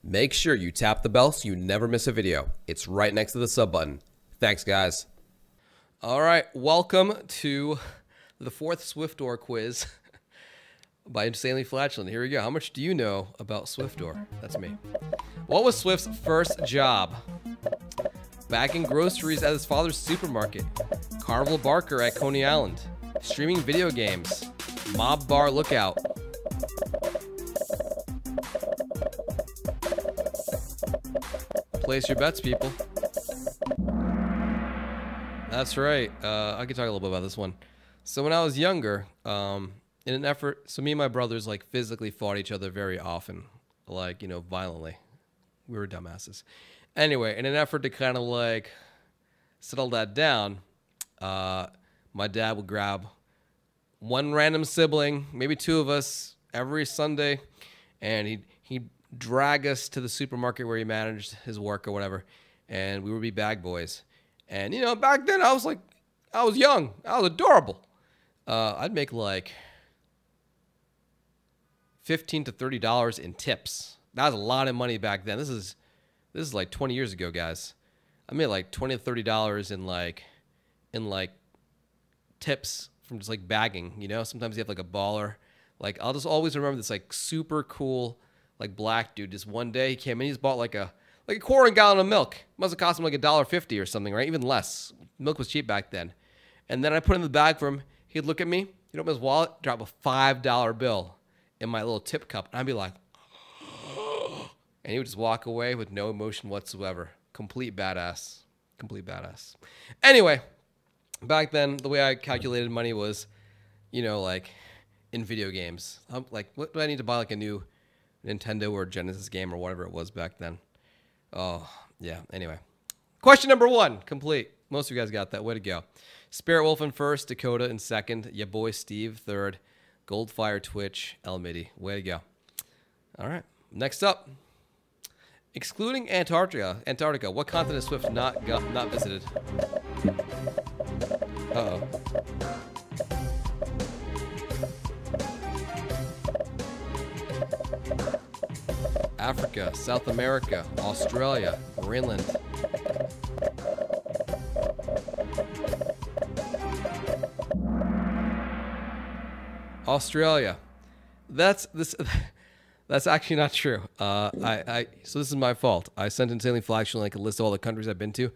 Make sure you tap the bell so you never miss a video. It's right next to the sub button. Thanks, guys. All right, welcome to the fourth Swiftor quiz by InsanelyFlatulent. Here we go. How much do you know about Swiftor? That's me. What was Swift's first job? Bagging groceries at his father's supermarket. Carnival Barker at Coney Island. Streaming video games. Mob bar lookout. Place your bets, people. That's right. I could talk a little bit about this one. So when I was younger, in an effort, so me and my brothers like physically fought each other very often, like, you know, violently. We were dumbasses. Anyway, in an effort to kind of like settle that down, my dad would grab one random sibling, maybe two of us, every Sunday, and he'd drag us to the supermarket where he managed his work or whatever, and we would be bag boys. And, you know, back then I was young. I was adorable. I'd make like $15 to $30 in tips. That was a lot of money back then. This is like 20 years ago, guys. I made like $20 to $30 in tips from just like bagging, you know? Sometimes you have like a baller. Like, I'll just always remember this like super cool like black dude. Just one day he came in, he's bought like a quarter gallon of milk. Must have cost him like $1.50 or something, right? Even less. Milk was cheap back then. And then I put it in the bag for him. He'd look at me, he'd open his wallet, drop a $5 bill in my little tip cup, and I'd be like, and he would just walk away with no emotion whatsoever. Complete badass. Complete badass. Anyway, back then, the way I calculated money was, you know, like in video games. I'm like, what do I need to buy, like a new Nintendo or Genesis game or whatever it was back then? Oh, yeah. Anyway. Question number 1, complete. Most of you guys got that. Way to go. Spirit Wolf in first, Dakota in second, ya boy Steve third, Goldfire Twitch, Elmity. Way to go. All right. Next up. Excluding Antarctica, what continent has Swift not visited? Uh-oh. Africa, South America, Australia, Greenland. Australia. That's actually not true. So this is my fault. I sent InsanelyFlatulent like a list of all the countries I've been to.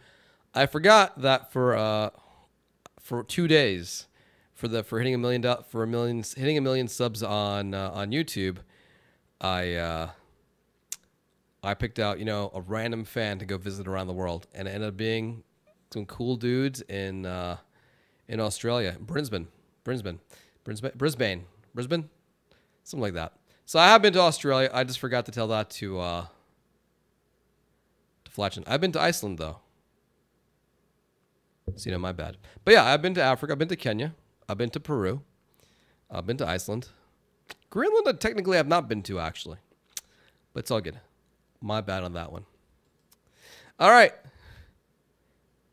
I forgot that for 2 days, for hitting a million subs on YouTube, I picked out, you know, a random fan to go visit around the world, and it ended up being some cool dudes in Australia, Brisbane, something like that. So I have been to Australia. I just forgot to tell that to Flatulent. I've been to Iceland though, so you know, my bad. But yeah, I've been to Africa. I've been to Kenya. I've been to Peru. I've been to Iceland. Greenland, I technically have not been to actually, but it's all good. My bad on that one. All right.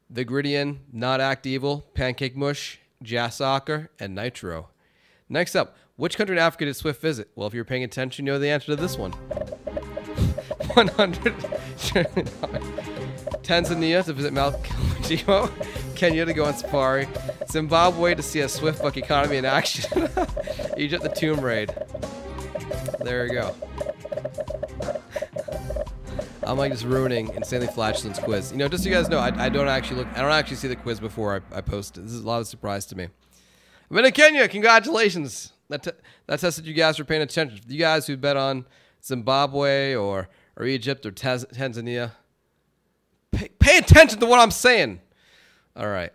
The Gridian, Not Act Evil, Pancake Mush, Jazz Soccer, and Nitro. Next up, which country in Africa did Swift visit? Well, if you're paying attention, you know the answer to this one. 100. Tanzania to visit Mount Kilimanjaro. Kenya to go on safari. Zimbabwe to see a Swift buck economy in action. Egypt, the tomb raid. There you go. I'm like just ruining InsanelyFlatulent's quiz. You know, just so you guys know, I don't actually see the quiz before I post it. This is a lot of surprise to me. I've been to Kenya. Congratulations. That tested you guys for paying attention. You guys who bet on Zimbabwe or Egypt or Tanzania, pay attention to what I'm saying. All right.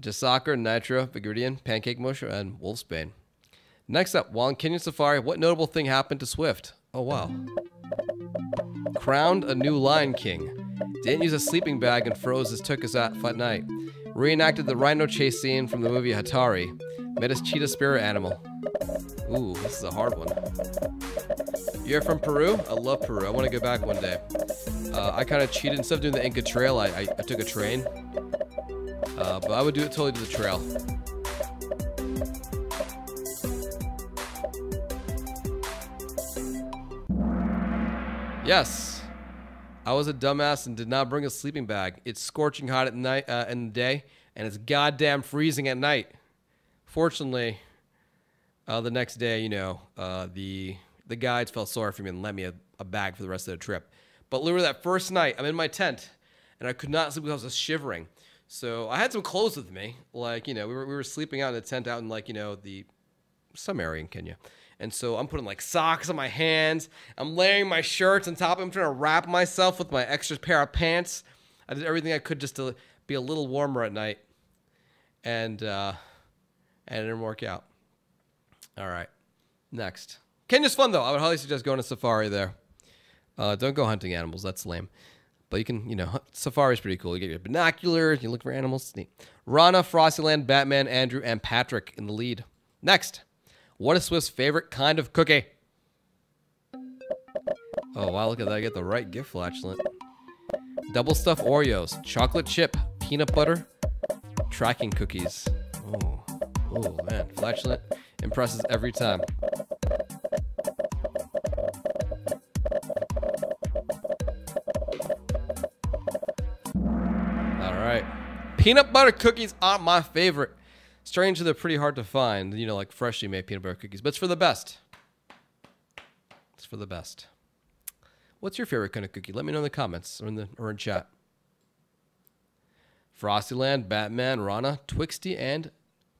Just Soccer, Nitro, Vigridian, Pancake Mush, and Wolfsbane. Next up, while in Kenyan Safari, what notable thing happened to Swift? Oh, wow. Crowned a new Lion King. Didn't use a sleeping bag and froze his tuchus at night. Reenacted the rhino chase scene from the movie Hatari. Met his cheetah spirit animal. Ooh, this is a hard one. You're from Peru? I love Peru. I want to go back one day. I kind of cheated. Instead of doing the Inca Trail, I took a train. But I would totally do the trail. Yes. I was a dumbass and did not bring a sleeping bag. It's scorching hot at night in the day, and it's goddamn freezing at night. Fortunately, the next day, you know, the guides felt sorry for me and lent me a bag for the rest of the trip. But literally that first night, I'm in my tent, and I could not sleep because I was just shivering. So I had some clothes with me. Like, you know, we were sleeping out in a tent out in, like, you know, some area in Kenya. And so I'm putting like socks on my hands. I'm layering my shirts on top. I'm trying to wrap myself with my extra pair of pants. I did everything I could just to be a little warmer at night. And it didn't work out. All right. Next. Kenya's fun, though. I would highly suggest going to safari there. Don't go hunting animals. That's lame. But you can, you know, safari's pretty cool. You get your binoculars. You look for animals. It's neat. Rana, Frostyland, Batman, Andrew, and Patrick in the lead. Next. What is Swift's favorite kind of cookie? Oh, wow, look at that. I get the right gift, Flatulent. Double stuffed Oreos, chocolate chip, peanut butter, tracking cookies. Oh, man. Flatulent impresses every time. All right. Peanut butter cookies are my favorite. Strangely, they're pretty hard to find, you know, like freshly made peanut butter cookies. But it's for the best. It's for the best. What's your favorite kind of cookie? Let me know in the comments or in chat. Frostyland, Batman, Rana, Twixty, and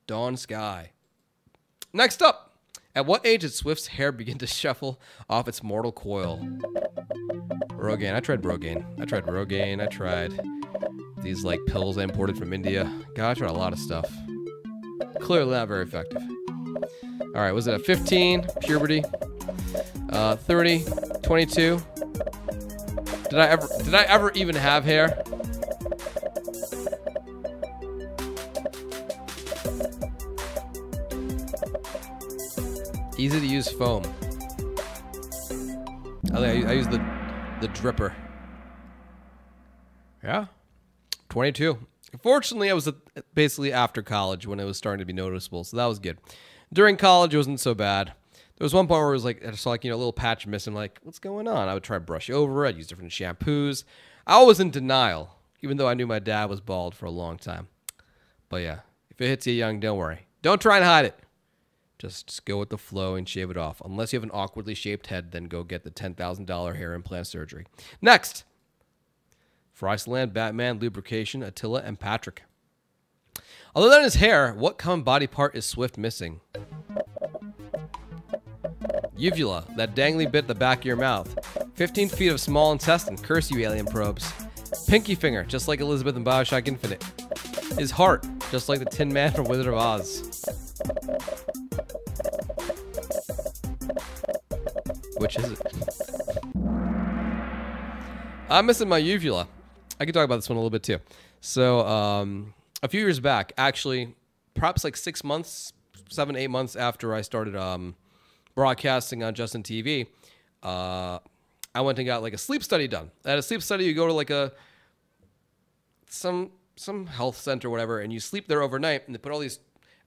Dawn Sky. Next up, at what age did Swift's hair begin to shuffle off its mortal coil? Rogaine. I tried Rogaine. I tried these like pills I imported from India. God, I tried a lot of stuff. Clearly not very effective. All right, was it a 15, puberty, 30, 22? Did I ever even have hair? Easy to use foam. I use the dripper. Yeah, 22. Fortunately, I was basically after college when it was starting to be noticeable, so that was good. During college, it wasn't so bad. There was one point where it was like, I saw like, you know, a little patch missing. Like, what's going on? I would try to brush over it. I'd use different shampoos. I was in denial, even though I knew my dad was bald for a long time. But yeah, if it hits you young, don't worry. Don't try and hide it. Just go with the flow and shave it off. Unless you have an awkwardly shaped head, then go get the $10,000 hair implant surgery. Next. Frostyland, Batman, Lubrication, Attila, and Patrick. Other than his hair, what common body part is Swift missing? Uvula, that dangly bit at the back of your mouth. 15 feet of small intestine, curse you alien probes. Pinky finger, just like Elizabeth in Bioshock Infinite. His heart, just like the Tin Man from Wizard of Oz. Which is it? I'm missing my uvula. I can talk about this one a little bit too. So, a few years back, actually, perhaps like 6 months, 7, 8 months after I started broadcasting on Justin TV, I went and got like a sleep study done. At a sleep study, you go to like some health center or whatever, and you sleep there overnight, and they put all these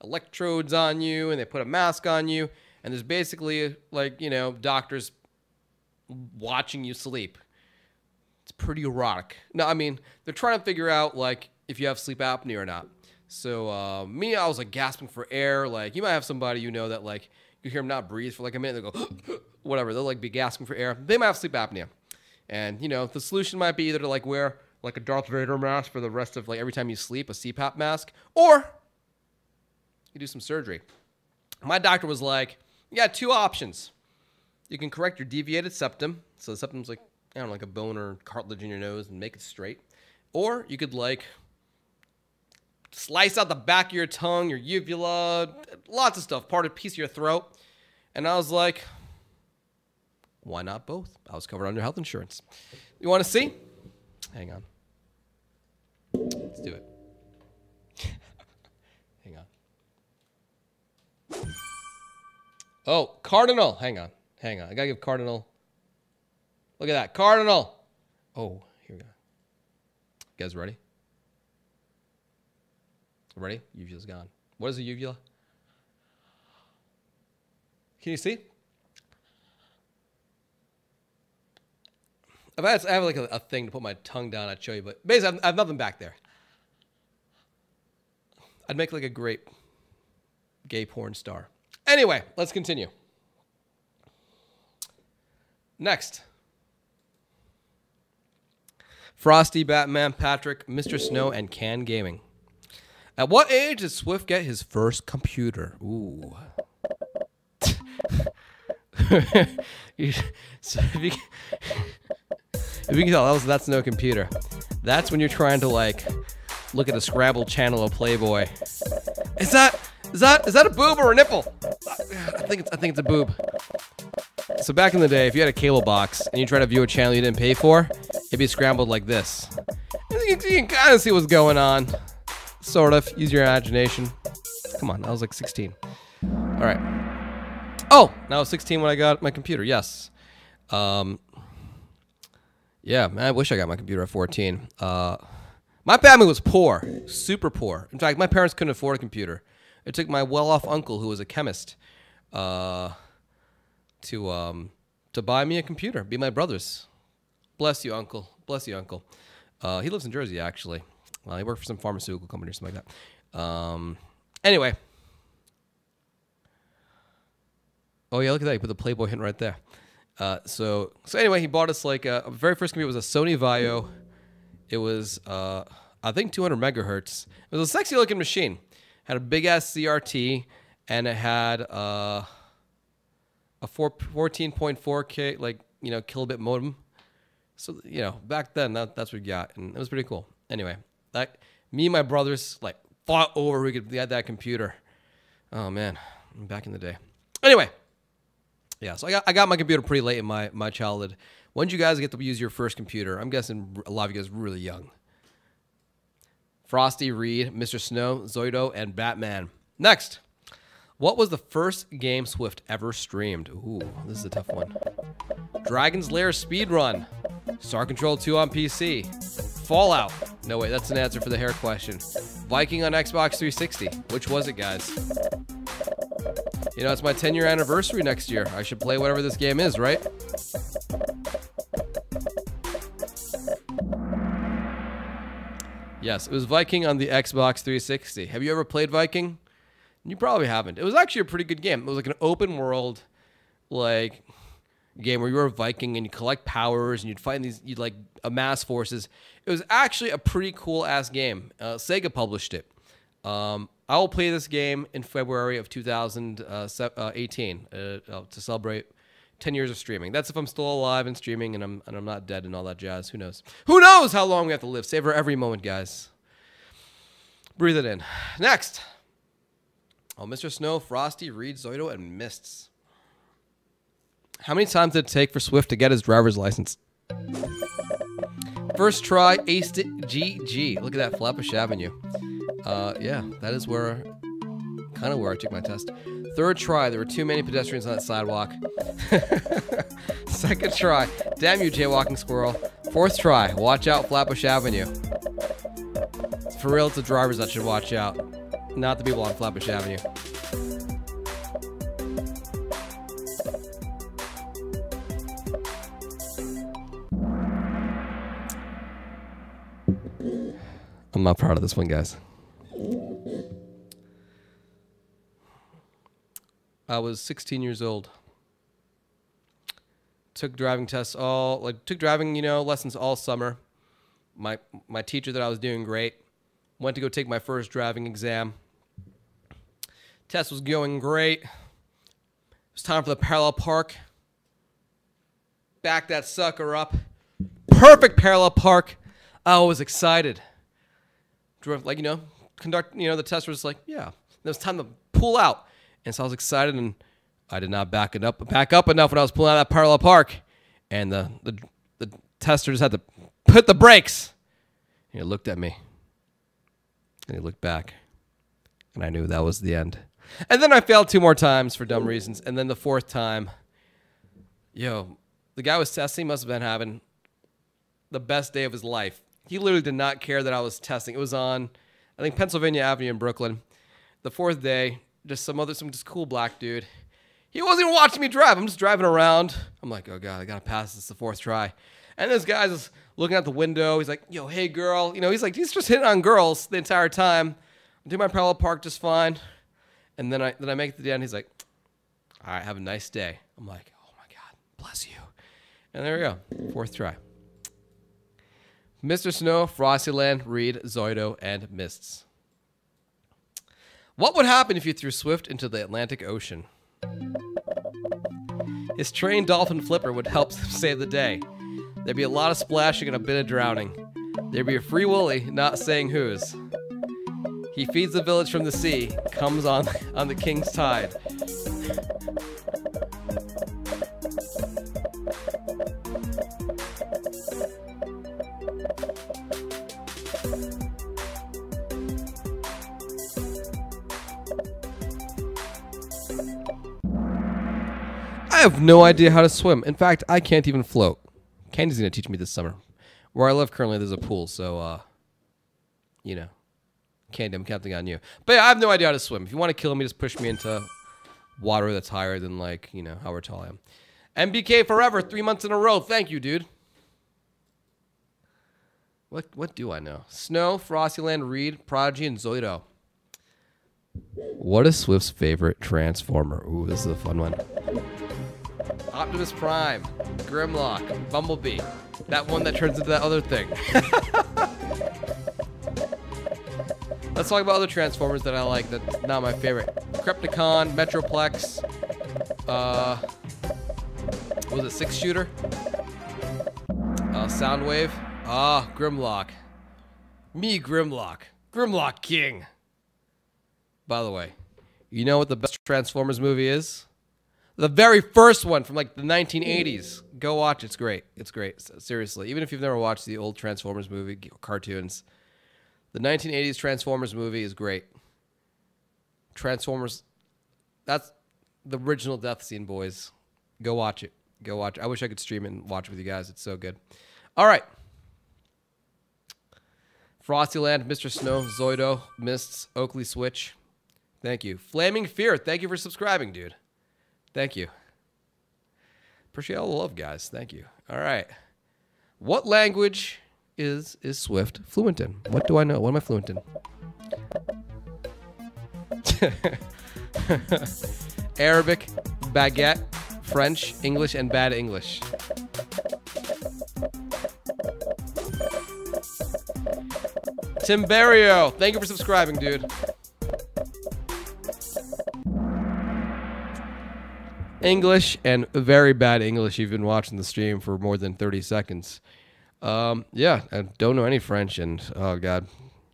electrodes on you, and they put a mask on you, and there's basically like, you know, doctors watching you sleep. It's pretty erotic. No, I mean, they're trying to figure out like if you have sleep apnea or not. So I was like gasping for air. Like, you might have somebody you know that like you hear them not breathe for like a minute, they go whatever, they'll like be gasping for air. They might have sleep apnea. And you know, the solution might be either to like wear like a Darth Vader mask for the rest of like every time you sleep, a CPAP mask, or you do some surgery. My doctor was like, you got 2 options. You can correct your deviated septum. So the septum's like, I don't know, like a bone or cartilage in your nose, and make it straight. Or you could like slice out the back of your tongue, your uvula, lots of stuff, part of piece of your throat. And I was like, why not both? I was covered under health insurance. You want to see? Hang on. Let's do it. Hang on. Oh, Cardinal. Hang on. I gotta give Cardinal. Look at that. Cardinal. Oh, here we go. You guys ready? Ready? Uvula's gone. What is a uvula? Can you see? I have like a thing to put my tongue down, I'd show you. But basically, I have nothing back there. I'd make like a great gay porn star. Anyway, let's continue. Next. Frosty, Batman, Patrick, Mr. Snow, and Can Gaming. At what age did Swift get his first computer? Ooh. So if you can tell, that's no computer. That's when you're trying to like look at a Scrabble channel of Playboy. Is that a boob or a nipple? I think it's a boob. So back in the day, if you had a cable box and you try to view a channel you didn't pay for, it'd be scrambled like this. You can kind of see what's going on. Sort of. Use your imagination. Come on, I was like 16. All right. Oh, now I was 16 when I got my computer. Yes. Yeah, man, I wish I got my computer at 14. My family was poor, super poor. In fact, my parents couldn't afford a computer. It took my well-off uncle, who was a chemist, to buy me a computer. Be my brother's. Bless you, uncle. Bless you, uncle. He lives in Jersey, actually. He worked for some pharmaceutical company or something like that. Anyway. Oh, yeah, look at that. He put the Playboy hint right there. So anyway, he bought us like a very first computer was a Sony Vaio. It was, I think, 200 megahertz. It was a sexy looking machine. Had a big ass CRT, and it had a 14.4K, like, kilobit modem. So, back then, that's what we got, and it was pretty cool. Anyway, me and my brothers, like, fought over we could get that computer. Oh, man, back in the day. Anyway. Yeah, so I got my computer pretty late in my childhood. When did you guys get to use your first computer? I'm guessing a lot of you guys were really young. Frosty, Reed, Mr. Snow, Zoido, and Batman. Next. What was the first game Swift ever streamed? Ooh, this is a tough one. Dragon's Lair Speedrun. Star Control 2 on PC. Fallout. No, wait, that's an answer for the hair question. Viking on Xbox 360. Which was it, guys? It's my 10-year anniversary next year. I should play whatever this game is, right? Yes, it was Viking on the Xbox 360. Have you ever played Viking? You probably haven't. It was actually a pretty good game. It was like an open world, like, game where you were a Viking and you collect powers and you'd fight you'd like amass forces. It was actually a pretty cool ass game. Sega published it. I will play this game in February of 2018 to celebrate 10 years of streaming. That's if I'm still alive and streaming and I'm not dead and all that jazz. Who knows? Who knows how long we have to live? Savor every moment, guys. Breathe it in. Next. Oh, Mr. Snow, Frosty, Reed, Zoido, and Mists. How many times did it take for Swift to get his driver's license? First try, aced it, GG. Look at that, Flatbush Avenue. Yeah, that is kind of where I took my test. Third try, there were too many pedestrians on that sidewalk. Second try, damn you, jaywalking squirrel. Fourth try, watch out, Flatbush Avenue. For real, it's the drivers that should watch out, not the people on Flatbush Avenue. I'm not proud of this one, guys. I was 16 years old. Took driving tests took driving, lessons all summer. My teacher that I was doing great. Went to go take my first driving exam. Test was going great. It was time for the parallel park. Back that sucker up. Perfect parallel park. I was excited. Drove, the test was like, yeah. It was time to pull out. And so I was excited, and I did not back up enough when I was pulling out of that parallel park. And the tester just had to put the brakes. And he looked at me. And he looked back. And I knew that was the end. And then I failed 2 more times for dumb reasons. And then the 4th time, the guy was testing must have been having the best day of his life. He literally did not care that I was testing. It was on, I think, Pennsylvania Avenue in Brooklyn. The 4th day, just some cool black dude. He wasn't even watching me drive. I'm just driving around. I'm like, oh God, I gotta pass this the 4th try. And this guy's just looking out the window. He's like, yo, hey girl. You know, he's just hitting on girls the entire time. I'm doing my parallel park just fine. And then I make it to the end. He's like, all right, have a nice day. I'm like, oh my God, bless you. And there we go, 4th try. Mr. Snow, Frostyland, Reed, Zoido, and Mists. What would happen if you threw Swift into the Atlantic Ocean? His trained dolphin flipper would help save the day. There'd be a lot of splashing and a bit of drowning. There'd be a free Willy, not saying whose. He feeds the village from the sea, comes on the king's tide. I have no idea how to swim. In fact, I can't even float. Candy's going to teach me this summer. Where I live currently, there's a pool, so, you know. Candy, I'm counting on you. But yeah, I have no idea how to swim. If you want to kill me, just push me into water that's higher than, like, you know, however tall I am. MBK forever, 3 months in a row. Thank you, dude. What do I know? Snow, Frostyland, Reed, Prodigy, and Zoido. What is Swift's favorite Transformer? Ooh, this is a fun one. Optimus Prime, Grimlock, Bumblebee. That one that turns into that other thing. Let's talk about other Transformers that I like that's not my favorite. Krepticon, Metroplex, was it 6-shooter? Soundwave. Grimlock. Me, Grimlock. Grimlock King. By the way, you know what the best Transformers movie is? The very first one from like the 1980s. Go watch it. It's great. It's great. Seriously. Even if you've never watched the old Transformers movie, cartoons, the 1980s Transformers movie is great. Transformers, that's the original death scene, boys. Go watch it. Go watch it. I wish I could stream it and watch it with you guys. It's so good. All right. Frostyland, Mr. Snow, Zoido, Mists, Oakley Switch. Thank you. Flaming Fear, thank you for subscribing, dude. Thank you. Appreciate all the love, guys. Thank you. All right. What language is Swift fluent in? What do I know? What am I fluent in? Arabic, baguette, French, English, and bad English. Timberio, thank you for subscribing, dude. English and very bad English. You've been watching the stream for more than 30 seconds. Yeah, I don't know any French, and oh god,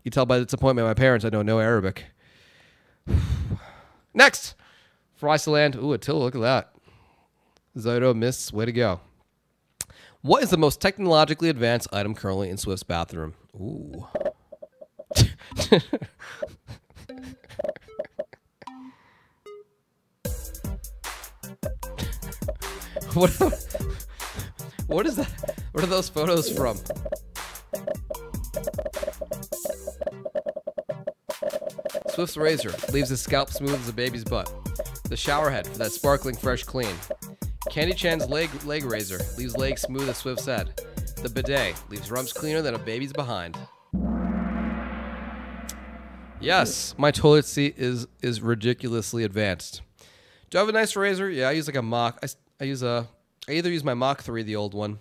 you tell by the disappointment of my parents I don't know Arabic. Next, Frostyland. Ooh, Attila, look at that. Zoido, Mists, way to go. What is the most technologically advanced item currently in Swift's bathroom? Ooh. What is that? What are those photos from? Swift's razor leaves his scalp smooth as a baby's butt. The shower head for that sparkling fresh clean. Candy Chan's leg razor leaves legs smooth as Swift's head. The bidet leaves rumps cleaner than a baby's behind. Yes, my toilet seat is ridiculously advanced. Do I have a nice razor? Yeah, I use like a Mach. I either use my Mach 3, the old one,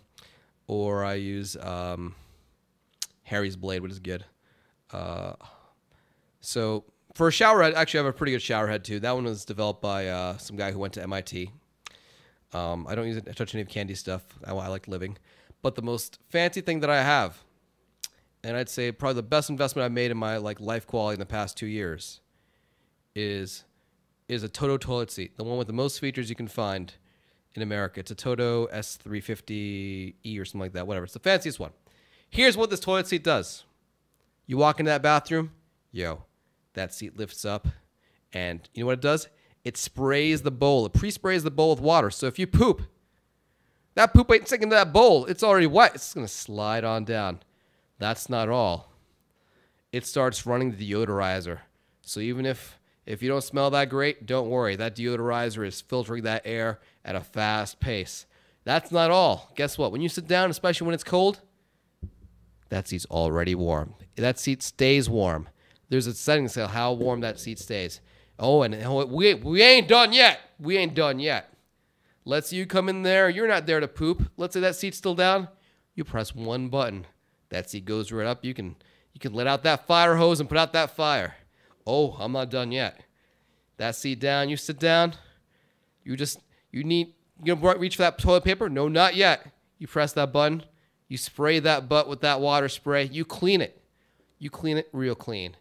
or I use Harry's Blade, which is good. So for a shower head, actually I have a pretty good shower head too. That one was developed by some guy who went to MIT. I don't use it to touch any of Candy stuff. I like living. But the most fancy thing that I have, and I'd say probably the best investment I've made in my life quality in the past 2 years, is a Toto toilet seat. The one with the most features you can find in America. It's a Toto S350E or something like that. Whatever. It's the fanciest one. Here's what this toilet seat does. You walk into that bathroom, that seat lifts up, and you know what it does? It sprays the bowl. It pre-sprays the bowl with water. So if you poop, that poop ain't sticking to that bowl. It's already wet. It's going to slide on down. That's not all. It starts running the deodorizer. So even if If you don't smell that great, don't worry. That deodorizer is filtering that air at a fast pace. That's not all. Guess what? When you sit down, especially when it's cold, that seat's already warm. That seat stays warm. There's a setting to say how warm that seat stays. Oh, and we ain't done yet. We ain't done yet. Let's you come in there. You're not there to poop. Let's say that seat's still down. You press one button. That seat goes right up. You can let out that fire hose and put out that fire. Oh, I'm not done yet. That seat down. You sit down. You gonna reach for that toilet paper? No, not yet. You press that button. You spray that butt with that water spray. You clean it. You clean it real clean.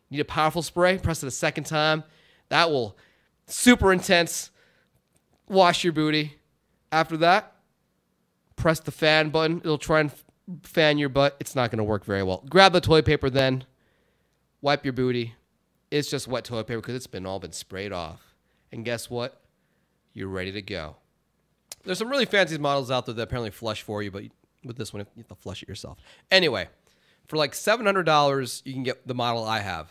Need a powerful spray? Press it a second time. That will super intense wash your booty. After that, press the fan button. It'll try and fan your butt. It's not going to work very well. Grab the toilet paper then. Wipe your booty. It's just wet toilet paper because it's all been sprayed off. And guess what? You're ready to go. There's some really fancy models out there that apparently flush for you, but with this one, you have to flush it yourself. Anyway, for like $700, you can get the model I have.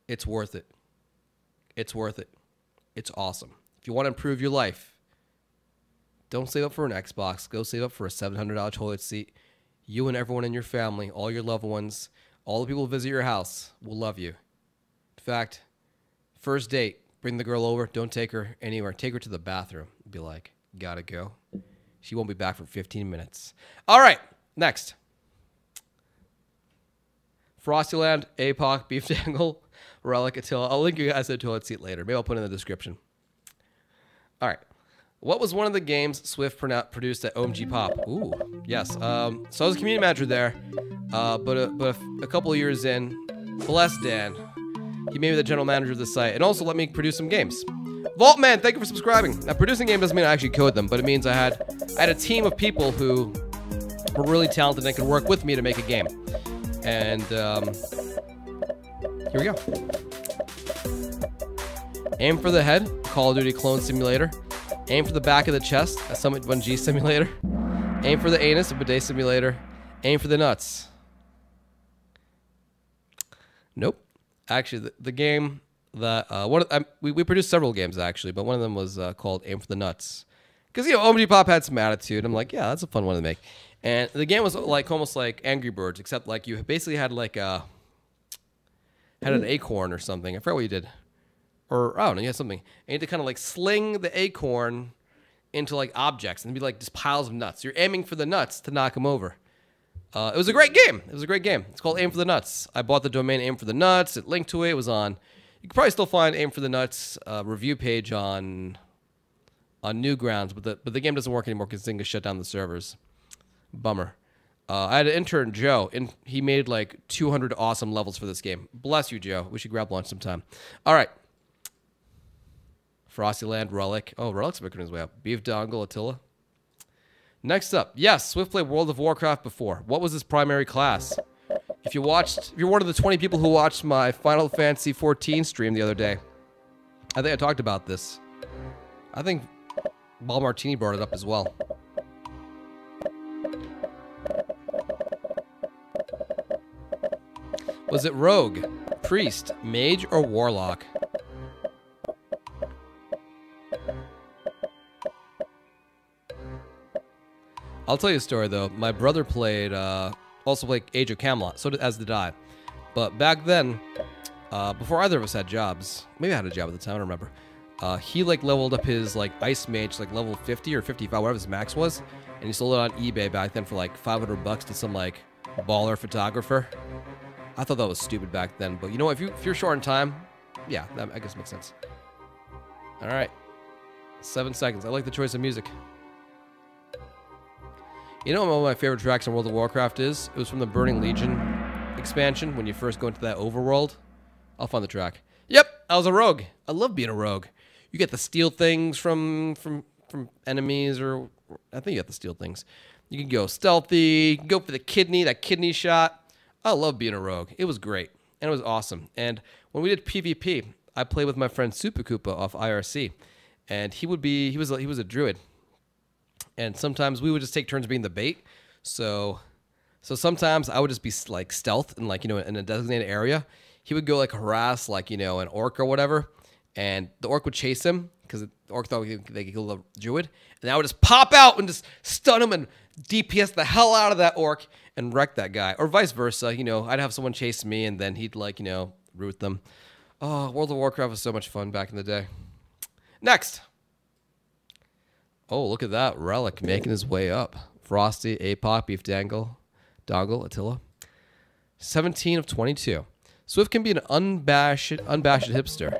It's worth it. It's worth it. It's awesome. If you want to improve your life, don't save up for an Xbox. Go save up for a $700 toilet seat. You and everyone in your family, all your loved ones, all the people who visit your house will love you. In fact, first date, bring the girl over. Don't take her anywhere. Take her to the bathroom. Be like, gotta go. She won't be back for 15 minutes. All right, next. Frostyland, APOC, Beef Dangle, Relic, Attila. I'll link you guys to the toilet seat later. Maybe I'll put it in the description. All right. What was one of the games Swift produced at OMG Pop? Ooh, yes. So I was a community manager there, but a couple of years in, bless Dan, he made me the general manager of the site and also let me produce some games. Vaultman, thank you for subscribing. Now, producing games doesn't mean I actually code them, but it means I had a team of people who were really talented and could work with me to make a game. And here we go. Aim for the head, Call of Duty Clone Simulator. Aim for the back of the chest, a Summit 1G Simulator. Aim for the anus, a bidet simulator. Aim for the nuts. Nope. Actually, the game that we produced several games actually, but one of them was called Aim for the Nuts, because OMG Pop had some attitude. I'm like, yeah, that's a fun one to make. And the game was like almost like Angry Birds, except like you basically had like an acorn or something. I forgot what you did. Or, I don't know, you had something. And you had to kind of like sling the acorn into like objects and be like just piles of nuts. You're aiming for the nuts to knock them over. It was a great game. It was a great game. It's called Aim for the Nuts. I bought the domain Aim for the Nuts. It linked to it. It was on. You can probably still find Aim for the Nuts review page on Newgrounds, but the game doesn't work anymore because Zynga shut down the servers. Bummer. I had an intern, Joe, and he made like 200 awesome levels for this game. Bless you, Joe. We should grab lunch sometime. All right. Frostyland, Relic. Oh, Relic's making his way up. Beef Dongle, Attila. Next up, yes, Swift played World of Warcraft before. What was his primary class? If you're one of the 20 people who watched my Final Fantasy XIV stream the other day, I think I talked about this. I think Ball Martini brought it up as well. Was it Rogue, Priest, Mage, or Warlock? I'll tell you a story, though. My brother also played Age of Camelot, as did I. But back then, before either of us had jobs, maybe I had a job at the time, I don't remember. He like leveled up his like Ice Mage like level 50 or 55, whatever his max was, and he sold it on eBay back then for like $500 to some like baller photographer. I thought that was stupid back then, but you know what? If you're short on time, yeah, that I guess makes sense. All right, 7 seconds. I like the choice of music. You know what one of my favorite tracks in World of Warcraft is? It was from the Burning Legion expansion when you first go into that overworld. I'll find the track. Yep, I was a rogue. I love being a rogue. You get to steal things from enemies, or I think you have to steal things. You can go stealthy, you can go for the kidney, that kidney shot. I love being a rogue. It was great, and it was awesome. And when we did PvP, I played with my friend Super Koopa off IRC, and he was a druid. And sometimes we would just take turns being the bait. So sometimes I would just be like stealth and like, in a designated area. he would go like harass like, an orc or whatever, and the orc would chase him because the orc thought they could kill the druid, and I would just pop out and just stun him and DPS the hell out of that orc and wreck that guy, or vice versa. I'd have someone chase me and then he'd like, root them. Oh, World of Warcraft was so much fun back in the day. Next. Oh, look at that. Relic making his way up. Frosty, APOC, Beef Dangle, Attila. 17 of 22. Swift can be an unabashed hipster.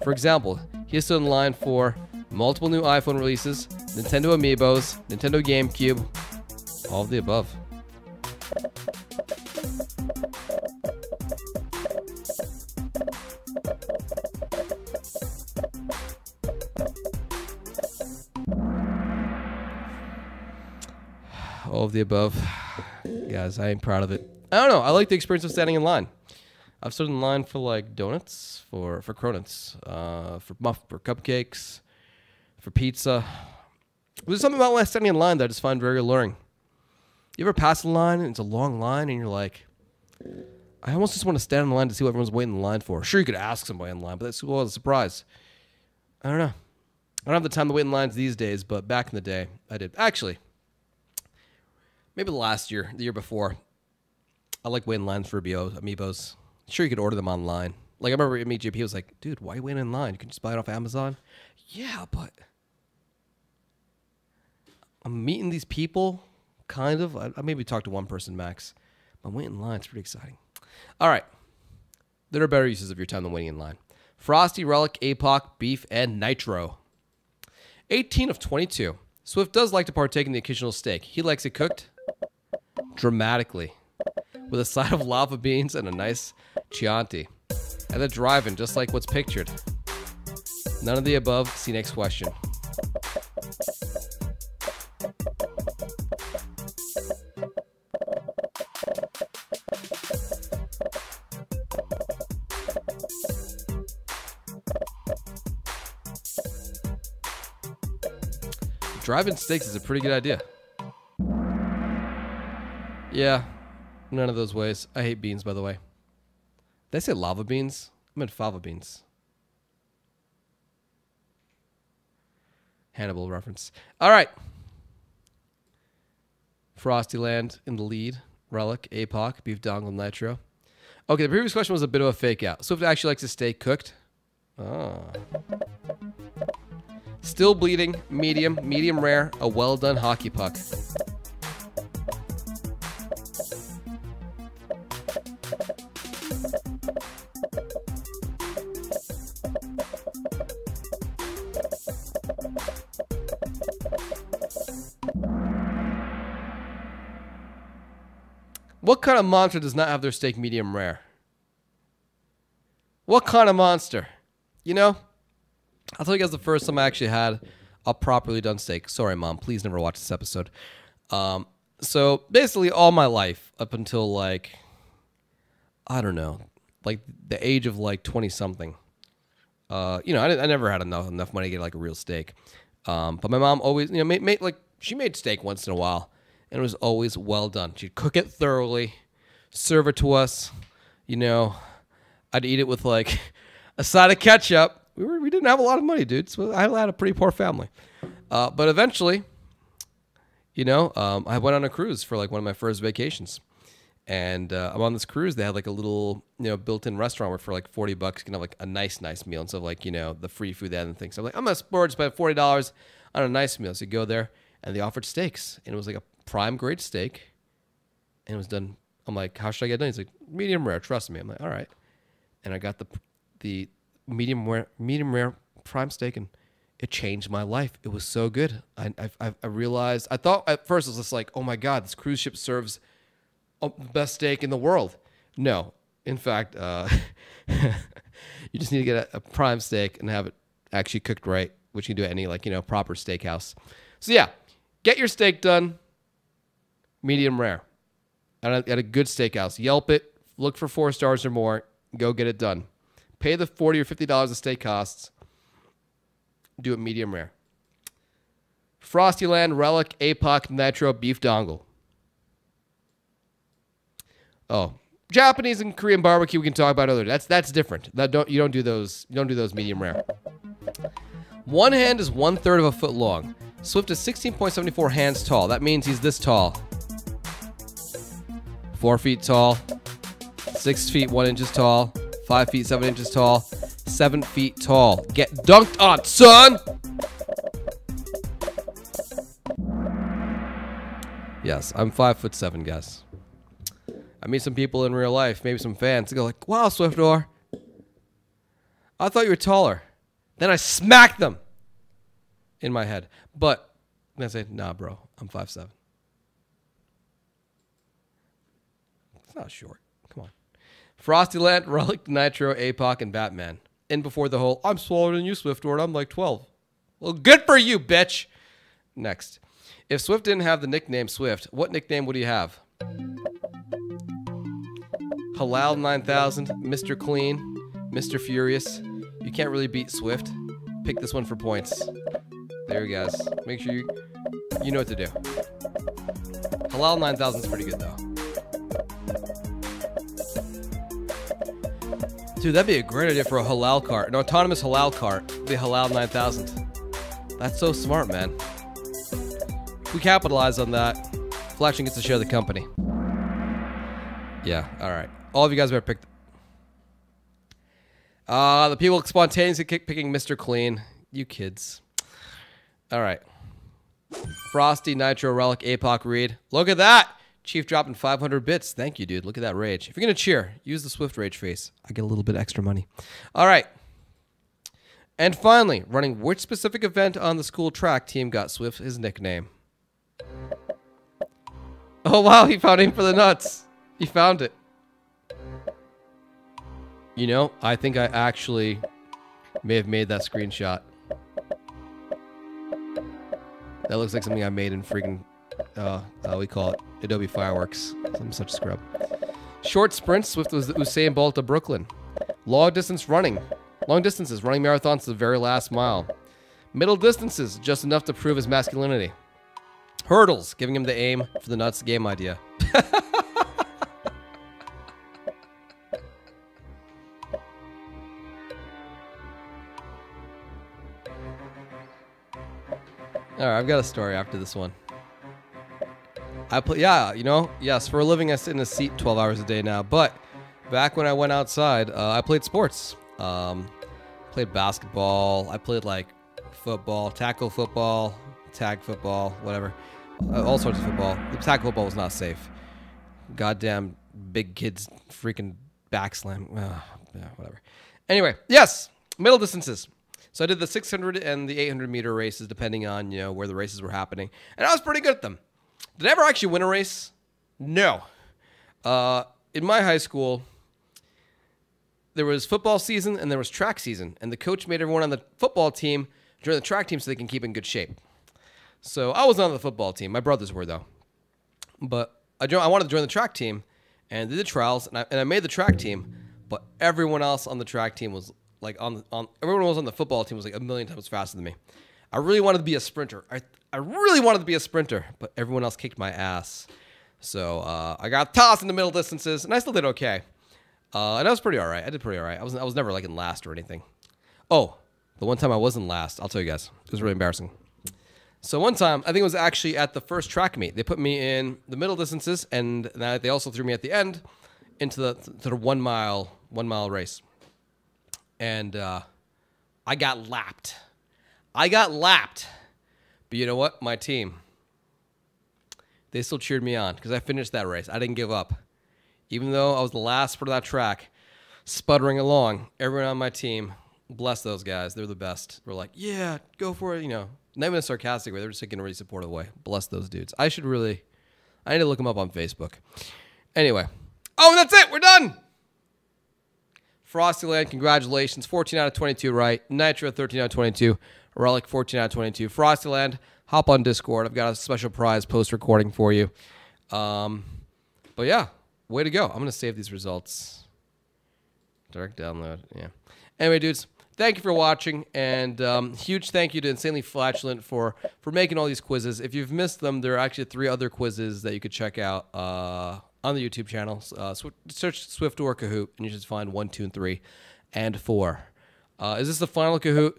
For example, he has stood in line for multiple new iPhone releases, Nintendo Amiibos, Nintendo GameCube, all of the above. All of the above. Guys, I ain't proud of it. I don't know. I like the experience of standing in line. I've stood in line for like donuts, for cronuts, for cupcakes, for pizza. There's something about standing in line that I just find very alluring. You ever pass a line and it's a long line and you're like, I almost just want to stand in line to see what everyone's waiting in line for. Sure, you could ask somebody in line, but that's a surprise. I don't know. I don't have the time to wait in lines these days, but back in the day, I did. Actually, maybe last year, the year before, I like waiting in lines for Amiibos. Sure, you could order them online. Like, I remember JP was like, dude, why are you waiting in line? You can just buy it off Amazon. Yeah, but I'm meeting these people, kind of. I maybe talked to one person max. I'm waiting in line. It's pretty exciting. All right. There are better uses of your time than waiting in line. Frosty, Relic, APOC, Beef, and Nitro. 18 of 22. Swift does like to partake in the occasional steak. He likes it cooked dramatically, with a side of lava beans and a nice Chianti. And then drive-in, just like what's pictured. None of the above. See next question. Drive-in steaks is a pretty good idea. Yeah, none of those ways. I hate beans, by the way. Did I say lava beans? I meant fava beans. Hannibal reference. All right. Frostyland in the lead. Relic, APOC, Beef Dongle, Nitro. Okay, the previous question was a bit of a fake out. Swift actually likes his steak cooked. Ah. Still bleeding, medium rare, a well done hockey puck. What kind of monster does not have their steak medium rare? What kind of monster? I'll tell you guys the first time I actually had a properly done steak. Sorry, Mom. Please never watch this episode. So basically all my life up until like, I don't know, like the age of like 20-something. I never had enough money to get like a real steak. But my mom always, she made steak once in a while. And it was always well done. She'd cook it thoroughly, serve it to us. I'd eat it with like a side of ketchup. We didn't have a lot of money, dude. So I had a pretty poor family. But eventually, I went on a cruise for like one of my first vacations. And I'm on this cruise. They had like a little, built-in restaurant where for like $40 you can have like a nice meal instead of like, the free food they had and things. So I'm like, I'm going to splurge, spend $40 on a nice meal. So you go there and they offered steaks. And it was like a prime grade steak. And it was done. I'm like, how should I get it done? He's like, medium rare, trust me. I'm like, all right. And I got the medium rare prime steak, and it changed my life. It was so good. I realized, I thought at first it was just like, oh my God, this cruise ship serves the best steak in the world. No, in fact, you just need to get a prime steak and have it actually cooked right, which you can do at any proper steakhouse. So yeah, get your steak done, medium rare, at a good steakhouse. Yelp it, look for 4 stars or more, go get it done. Pay the $40 or $50 a steak costs. Do it medium rare. Frostyland, Relic, APOC, Nitro, Beef Dongle. Oh, Japanese and Korean barbecue we can talk about other. That's different. You don't do those medium rare. One hand is 1/3 of a foot long. Swift is 16.74 hands tall. That means he's this tall. 4 feet tall. 6 feet 1 inches tall. 5 feet 7 inches tall. 7 feet tall. Get dunked on, son! Yes, I'm 5'7", guys. I meet some people in real life, maybe some fans, they go like, wow, Swiftor, I thought you were taller. Then I smack them in my head. But then I say, nah, bro, I'm 5'7". It's not short. Come on. FrostyLant, Relic, Nitro, APOC, and Batman. In before the whole, I'm smaller than you, Swiftor, and I'm like 12. Well, good for you, bitch. Next. If Swift didn't have the nickname Swift, what nickname would he have? Halal 9000, Mr. Clean, Mr. Furious. You can't really beat Swift. Pick this one for points. There you guys. Make sure you know what to do. Halal 9000 is pretty good though. Dude, that'd be a great idea for a halal cart. An autonomous halal cart. The Halal 9000. That's so smart, man. If we capitalize on that, Flatulent gets to share the company. Yeah, alright. All of you guys better pick... the people spontaneously picking Mr. Clean. You kids. Alright. Frosty, Nitro, Relic, APOC, Reed. Look at that! Chief dropping 500 bits. Thank you, dude. Look at that rage. If you're going to cheer, use the Swift rage face. I get a little bit extra money. Alright. And finally, running which specific event on the school track team got Swift his nickname? Oh, wow. He found aim for the nuts. He found it. You know, I think I actually may have made that screenshot. That looks like something I made in freaking, we call it Adobe Fireworks. I'm such a scrub. Short sprints, Swift was the Usain Bolt of Brooklyn. Long distances, running marathons to the very last mile. Middle distances, just enough to prove his masculinity. Hurdles, giving him the aim for the nuts game idea. Alright, I've got a story after this one. Yeah, you know, yes, for a living I sit in a seat 12 hours a day now, but back when I went outside, I played sports. Played basketball, I played like football, tackle football, tag football, whatever. All sorts of football. The tackle football was not safe. Goddamn big kids freaking backslam. Yeah, whatever. Anyway, yes, middle distances. So I did the 600 and the 800 meter races depending on, you know, where the races were happening. And I was pretty good at them. Did I ever actually win a race? No. In my high school, there was football season and there was track season. And the coach made everyone on the football team join the track team so they can keep in good shape. So I wasn't on the football team. My brothers were, though. But I wanted to join the track team and did the trials. And I made the track team. But everyone else on the track team was like everyone else on the football team was like a million times faster than me. I really wanted to be a sprinter. I really wanted to be a sprinter, but everyone else kicked my ass. So I got tossed in the middle distances, and I still did okay. And I was pretty all right. I did pretty all right. I was never like in last or anything. Oh, the one time I was in last, I'll tell you guys. It was really embarrassing. So one time, I think it was actually at the first track meet. They put me in the middle distances, and they also threw me at the end into the 1 mile race. And I got lapped. But you know what? My team, they still cheered me on because I finished that race. I didn't give up. Even though I was the last part of that track, sputtering along, everyone on my team, bless those guys. They're the best. We're like, yeah, go for it. You know, not even a sarcastic way. They're just taking a really supportive way. Bless those dudes. I need to look them up on Facebook. Anyway. Oh, and that's it. We're done. FrostyLant, congratulations. 14 out of 22 right. Nitro, 13 out of 22. Relic, 14 out of 22. FrostyLant, hop on Discord. I've got a special prize post-recording for you. But yeah, way to go. I'm going to save these results. Direct download, yeah. Anyway, dudes, thank you for watching. And huge thank you to InsanelyFlatulent for making all these quizzes. If you've missed them, there are actually 3 other quizzes that you could check out on the YouTube channel. Search Swiftor Kahoot, and you should find 1, 2, and 3, and 4. Is this the final Kahoot?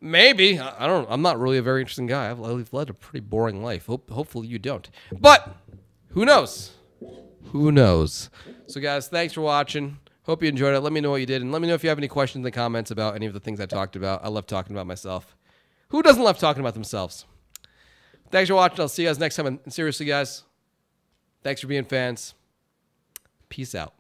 Maybe. I don't know. I'm not really a very interesting guy. I've led a pretty boring life. Hopefully you don't. But who knows? Who knows? So, guys, thanks for watching. Hope you enjoyed it. Let me know what you did, and let me know if you have any questions in the comments about any of the things I talked about. I love talking about myself. Who doesn't love talking about themselves? Thanks for watching. I'll see you guys next time. And seriously, guys, thanks for being fans. Peace out.